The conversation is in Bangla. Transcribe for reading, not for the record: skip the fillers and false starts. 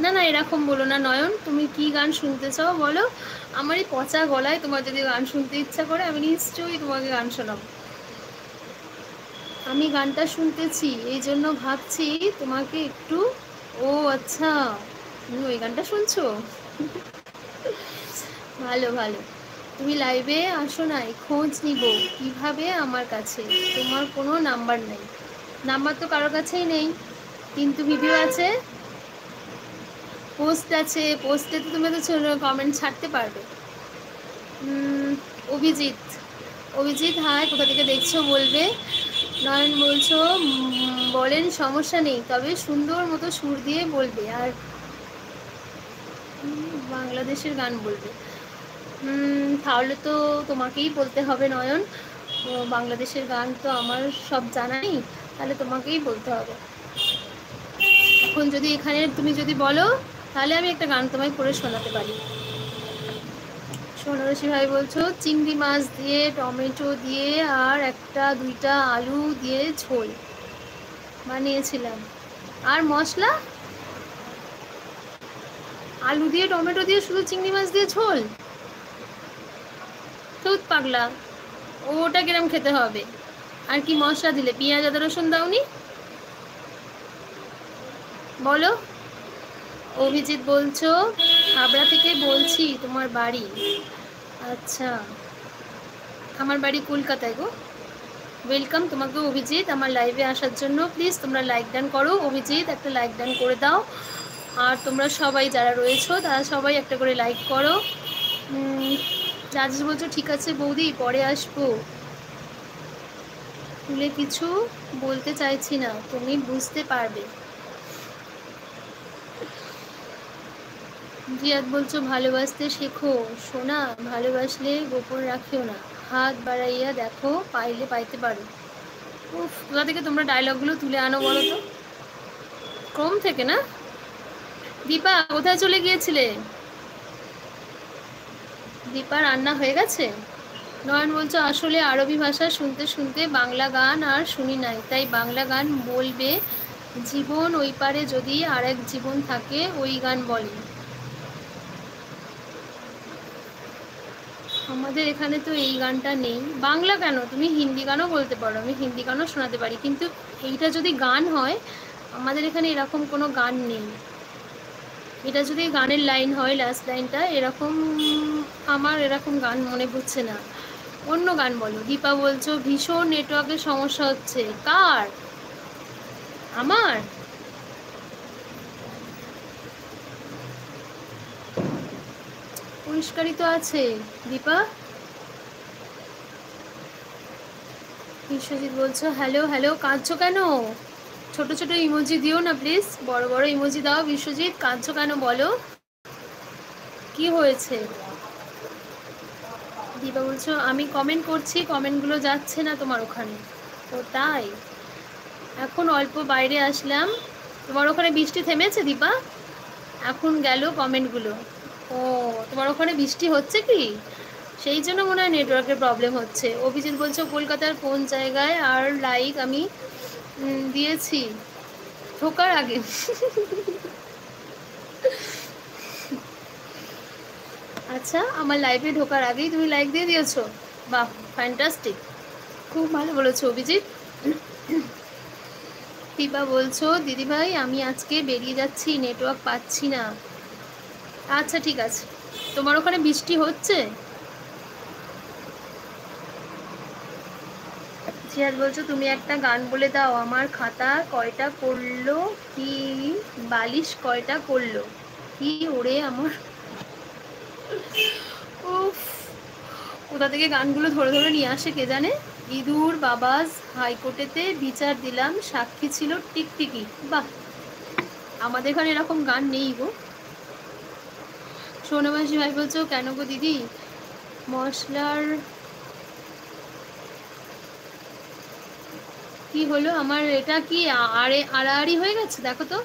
না না, এরকম বলো না নয়ন, তুমি কি গান শুনতে চাও বলো। আমার এই পচা গলায় তোমার যদি গান শুনতে ইচ্ছা করে আমি নিশ্চয়ই তোমাকে গান শোনাবো। আমি গানটা শুনতেছি এই জন্য ভাবছি তোমাকে একটু। ও আচ্ছা, তুমি ওই গানটা শুনছো। ভালো ভালো। তুমি লাইভে আসো নাই, খোঁজ নিব কিভাবে আমার কাছে। তোমার কোনো নাম্বার নেই। নাম্বার তো কারোর কাছেই নেই, কিন্তু ভিডিও আছে, পোস্ট আছে, পোস্টে তো তুমি তো কমেন্ট ছাড়তে পারবে। অভিজিৎ, অভিজিৎ হাই, কোথা থেকে দেখছো বলবে। নয়ন বলছো বলেন সমস্যা নেই, তবে সুন্দর মতো সুর দিয়ে বলবে, আর বাংলাদেশের গান বলবে। তাহলে তো তোমাকেই বলতে হবে নয়ন, তো বাংলাদেশের গান তো আমার সব জানা নেই, তাহলে তোমাকেই বলতে হবে। এখন যদি এখানে তুমি যদি বলো তাহলে আমি একটা গান তোমায় করে শোনাতে পারি। সোনারসি ভাই বলছো চিংড়ি মাছ দিয়ে টমেটো দিয়ে আর একটা দুইটা আলু দিয়ে ঝোল বানিয়েছিলাম। আর মশলা, আলু দিয়ে টমেটো দিয়ে শুধু চিংড়ি মাছ দিয়ে ঝোল। দুধ পাগলা, ওটা কিরম খেতে হবে। আর কি মশলা দিলে, পেঁয়াজ আদা রসুন দাওনি বলো। অভিজিৎ বলছো হাবড়া থেকে বলছি, তোমার বাড়ি। আচ্ছা, আমার বাড়ি কলকাতায় গো। ওয়েলকাম তোমাকে অভিজিৎ আমার লাইভে আসার জন্য। প্লিজ তোমরা লাইক ডান করো, অভিজিৎ একটা লাইক ডান করে দাও। আর তোমরা সবাই যারা রয়েছো তারা সবাই একটা করে লাইক করো। রাজেশ বলছো ঠিক আছে বৌদি পরে আসবো, তুলে কিছু বলতে চাইছি না, তুমি বুঝতে পারবে। জিয়াদ বলছো ভালোবাসতে শেখো সোনা, ভালোবাসলে গোপন রাখিও না, হাত বাড়াইয়া দেখো পাইলে পাইতে পারো। উফ, কোথা থেকে তোমরা ডায়লগগুলো তুলে আনো বলো তো, কম থেকে না। দীপা কোথায় চলে গিয়েছিলে। দীপা রান্না হয়ে গেছে। নয়ন বলছো আসলে আরবি ভাষা শুনতে শুনতে বাংলা গান আর শুনি নাই, তাই বাংলা গান বলবে। জীবন ওই পারে যদি আরেক জীবন থাকে ওই গান বলে। আমাদের এখানে তো এই গানটা নেই। বাংলা কেন, তুমি হিন্দি গানও বলতে পারো, আমি হিন্দি গানও শোনাতে পারি, কিন্তু এইটা যদি গান হয় আমাদের এখানে এরকম কোনো গান নেই। এটা যদি গানের লাইন হয় লাস্ট লাইনটা এরকম, আমার এরকম গান মনে পড়ছে না। অন্য গান বলো। দীপা বলছো ভীষণ নেটওয়ার্কের সমস্যা হচ্ছে, কার। আমার। পরিষ্কারই তো আছে দীপা। বিশ্বজিৎ বলছো হ্যালো হ্যালো, কাঁদছো কেন। ছোট ছোট ইমোজি দিও না প্লিজ, বড় বড় ইমোজি দাও। বিশ্বজিৎ কাঁদছো কেন বলো, কি হয়েছে। দীপা বলছো আমি কমেন্ট করছি, কমেন্টগুলো যাচ্ছে না তোমার ওখানে। ও তাই, এখন অল্প বাইরে আসলাম। তোমার ওখানে বৃষ্টি থেমেছে দীপা, এখন গেল কমেন্টগুলো। ও, তোমার ওখানে বৃষ্টি হচ্ছে কি, সেই জন্য মনে হয় নেটওয়ার্কের প্রবলেম হচ্ছে। অভিজিৎ বলছো কলকাতার কোন জায়গায়, আর লাইক আমি দিয়েছি ঢোকার আগে। আচ্ছা, আমার লাইভে ঢোকার আগেই তুমি লাইক দিয়ে দিয়েছো, বাহ ফ্যান্টাস্টিক, খুব ভালো বলেছো অভিজিৎ। দীপা বলছো দিদিভাই আমি আজকে বেরিয়ে যাচ্ছি, নেটওয়ার্ক পাচ্ছি না। আচ্ছা ঠিক আছে, তোমার ওখানে বৃষ্টি হচ্ছে। জিয়াদ বলছো তুমি একটা গান বলে দাও, আমার খাতা কয়টা করলো, কি বালিশ কয়টা করলো, কি ওরে আমার। উফ, কোথা থেকে গানগুলো ধরে ধরে নিয়ে আসে কে জানে। ইঁদুর বাবাজ হাইকোর্টেতে বিচার দিলাম, সাক্ষী ছিল টিকটিকি। বাহ, আমাদের এখানে এরকম গান নেই গো। সোনামাসি ভাই বলছো কেন গো দিদি, মশলার কি হলো, আমার এটা কি আড়াআড়ি হয়ে গেছে দেখো তো।